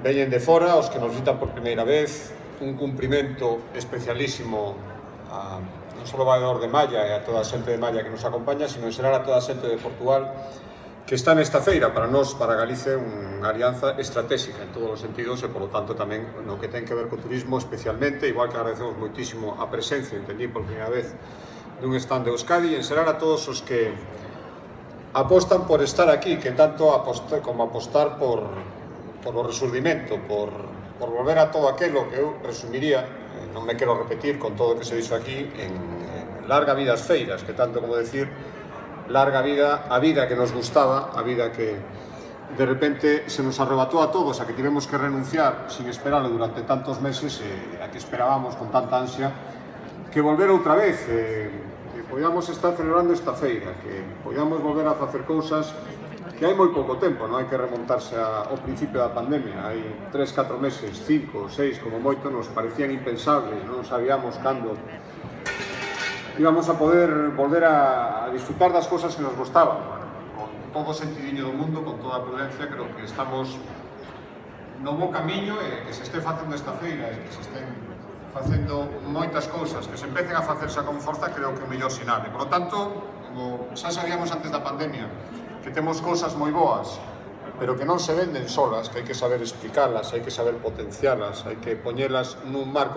veñen de fora, os que nos visitan por primeira vez, un cumprimento especialísimo non só ao valedor de Malla e a toda a xente de Malla que nos acompaña, sino en xeral a toda a xente de Portugal que está nesta feira. Para nós, para Galicia, unha alianza estratégica en todos os sentidos e, polo tanto, tamén no que ten que ver co turismo especialmente, igual que agradecemos moitísimo a presencia, entendí por primeira vez, dun stand de Euskadi, e en xeral a todos os que apostan por estar aquí, que tanto apostar como apostar por o resurdimento, por volver a todo aquilo que eu resumiría, non me quero repetir con todo o que se dixo aquí, en larga vida as feiras, que tanto como decir larga vida a vida que nos gustaba, a vida que de repente se nos arrebatou a todos, a que tivemos que renunciar sin esperarlo durante tantos meses, a que esperábamos con tanta ansia que volver outra vez, que podíamos estar celebrando esta feira, que podíamos volver a facer cousas que hai moi pouco tempo, non hai que remontarse ao principio da pandemia, hai 3-4 meses, 5 ou 6 como moito, nos parecían impensables, non sabíamos cando íbamos a poder volver a disfrutar das cousas que nos gustaban. Con todo o sentidiño do mundo, con toda a prudencia, creo que estamos no bo camiño e que se este facendo esta feira e que se estén facendo moitas cousas, que se empecen a facerse con forza, creo que é o mellor sinal. E, por lo tanto, como xa sabíamos antes da pandemia, que temos cousas moi boas, pero que non se venden solas, que hai que saber explicarlas, hai que saber potenciarlas, hai que poñelas nun marco